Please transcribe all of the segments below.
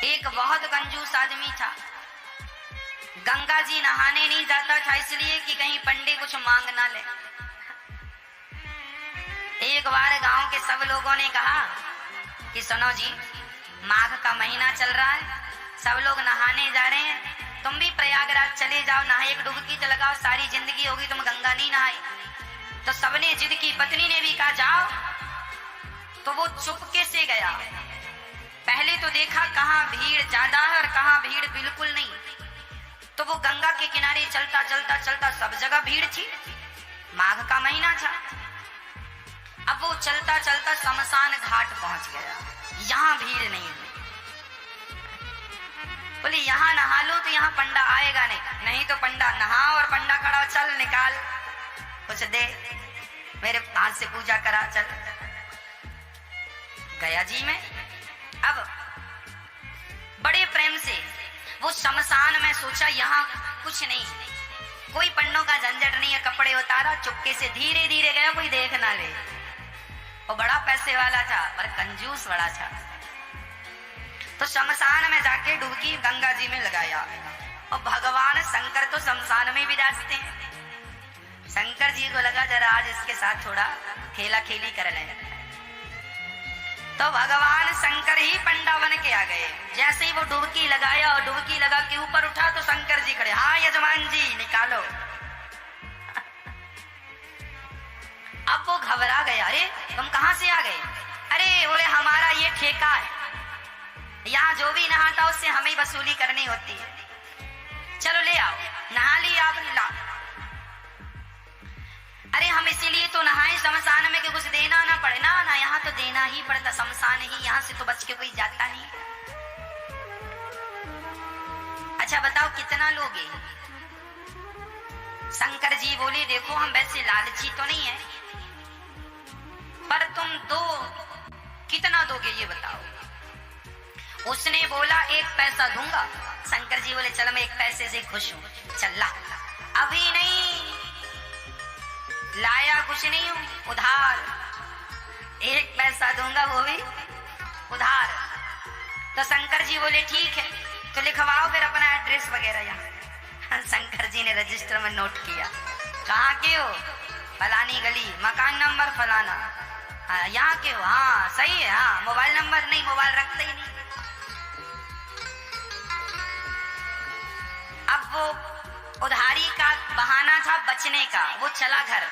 एक बहुत कंजूस आदमी था। गंगा जी नहाने नहीं जाता था इसलिए कि कहीं पंडित कुछ मांग ना ले। एक बार गांव के सब लोगों ने कहा कि सुनो जी, माघ का महीना चल रहा है, सब लोग नहाने जा रहे हैं, तुम भी प्रयागराज चले जाओ, नहा एक डुबकी तो लगाओ, सारी जिंदगी होगी तुम गंगा नहीं नहाए। तो सबने जिद की, पत्नी ने भी कहा जाओ। तो वो चुपके से गया। पहले तो देखा कहाँ भीड़ ज्यादा है और कहाँ भीड़ बिल्कुल नहीं। तो वो गंगा के किनारे चलता चलता चलता सब जगह भीड़ थी, माघ का महीना था। अब वो चलता चलता शमशान घाट पहुंच गया, यहाँ भीड़ नहीं। बोले यहाँ नहा लो तो यहाँ पंडा आएगा नहीं, नहीं तो पंडा नहा और पंडा खड़ा, चल निकाल कुछ दे, मेरे हाथ से पूजा करा, चल। गया जी में। अब बड़े प्रेम से वो शमशान में सोचा यहाँ कुछ नहीं, कोई पंडों का झंझट नहीं है, कपड़े उतारा, चुपके से धीरे धीरे गया, कोई देख ना ले। वो बड़ा पैसे वाला था पर कंजूस बड़ा था। तो शमशान में जाके डुबकी गंगा जी में लगाया। और भगवान शंकर तो शमशान में भी रास्ते हैं। शंकर जी को लगा जरा आज इसके साथ थोड़ा खेला खेली कर लें। तो भगवान शंकर ही पंडा बन के आ गए। जैसे ही वो डुबकी लगाया और डुबकी लगा के ऊपर उठा तो शंकर जी खड़े, हाँ यजमान जी निकालो। अब वो घबरा गया, अरे तुम कहां से आ गए? अरे बोले हमारा ये ठेका है, यहाँ जो भी नहाता उससे हमें वसूली करनी होती है, चलो ले आओ। नहा लिया आपने, ला। अरे हम इसीलिए तो नहाए शमशान में कि कुछ देना ना पड़े ना, ना यहाँ तो देना ही पड़ता, शमशान ही, यहाँ से तो बच के कोई जाता नहीं। अच्छा बताओ कितना लोगे? शंकर जी बोले देखो हम वैसे लालची तो नहीं है, पर तुम दो, कितना दोगे ये बताओ। उसने बोला 1 पैसा दूंगा। शंकर जी बोले चल मैं 1 पैसे से खुश हूं, चल ला। अभी नहीं लाया, कुछ नहीं हूं, उधार 1 पैसा दूंगा, वो भी उधार। तो शंकर जी बोले ठीक है, तो लिखवाओ फिर अपना एड्रेस वगैरह यहाँ। शंकर जी ने रजिस्टर में नोट किया, कहाँ के हो? फलानी गली, मकान नंबर फलाना। हाँ यहाँ के हो? हाँ सही है। हाँ मोबाइल नंबर? नहीं, मोबाइल रखते ही नहीं। अब वो उधारी का बहाना था बचने का, वो चला घर।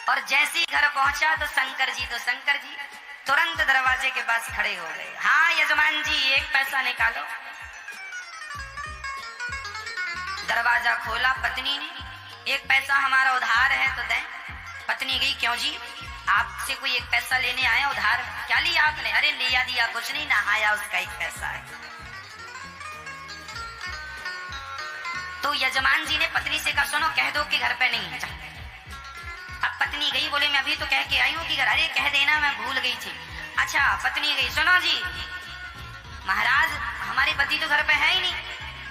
और जैसे ही घर पहुंचा तो शंकर जी तुरंत दरवाजे के पास खड़े हो गए। हाँ यजमान जी 1 पैसा निकालो। दरवाजा खोला पत्नी ने, 1 पैसा हमारा उधार है तो दें। पत्नी गई, क्यों जी आपसे कोई 1 पैसा लेने आया उधार? क्या लिया आपने? अरे लिया दिया कुछ नहीं, नहाया उसका 1 पैसा है। तो यजमान जी ने पत्नी से कहा सुनो कह दो कि घर पे नहीं है। अब पत्नी गई, बोले मैं अभी तो कह के आई हूँ कि घर, अरे कह देना मैं भूल गई थी। अच्छा पत्नी गई, सुनो जी महाराज हमारे पति तो घर पे है ही नहीं,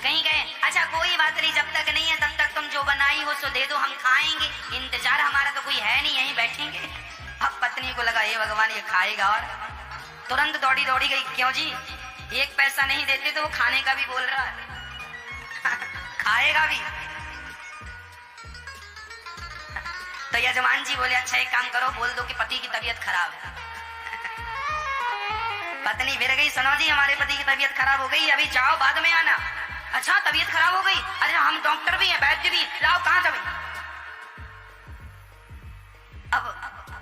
कहीं गए। अच्छा कोई बात नहीं, जब तक नहीं है तब तक तुम जो बनाई हो सो दे दो, हम खाएंगे, इंतजार हमारा तो कोई है नहीं, यहीं बैठेंगे। अब पत्नी को लगा ये भगवान ये खाएगा, और तुरंत दौड़ी दौड़ी गई, क्यों जी 1 पैसा नहीं देते तो वो खाने का भी बोल रहा है खाएगा भी। तो यजमान जी बोले अच्छा एक काम करो, बोल दो कि पति की तबीयत खराब है। पत्नी फिर गई, सुनो जी हमारे पति की तबीयत खराब हो गई, अभी जाओ बाद में आना। अच्छा तबीयत खराब हो गई? अरे हम डॉक्टर भी हैं, वैद्य भी, लाओ कहाँ तभी। अब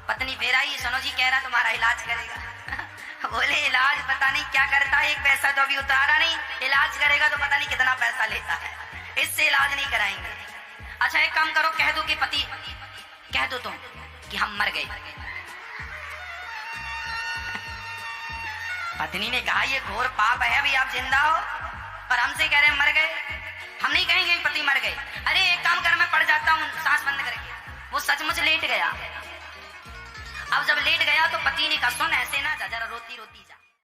पत्नी फिर आई, सुनो जी कह रहा तुम्हारा इलाज करेगा। बोले इलाज पता नहीं क्या करता है, 1 पैसा तो अभी उतारा नहीं, इलाज करेगा तो पता नहीं कितना पैसा लेता है, इससे इलाज नहीं कराएंगे। अच्छा एक काम करो, कह दो कि पति, कह दो तुम कि हम मर गए। पत्नी ने कहा ये घोर पाप है, अभी आप जिंदा हो पर हमसे कह रहे हैं मर गए, हम नहीं कहेंगे पति मर गए। अरे एक काम कर मैं पड़ जाता हूँ सांस बंद करके। वो सचमुच लेट गया। अब जब लेट गया तो पति ने कहा सुन ऐसे ना जा, जरा रोती रोती जा।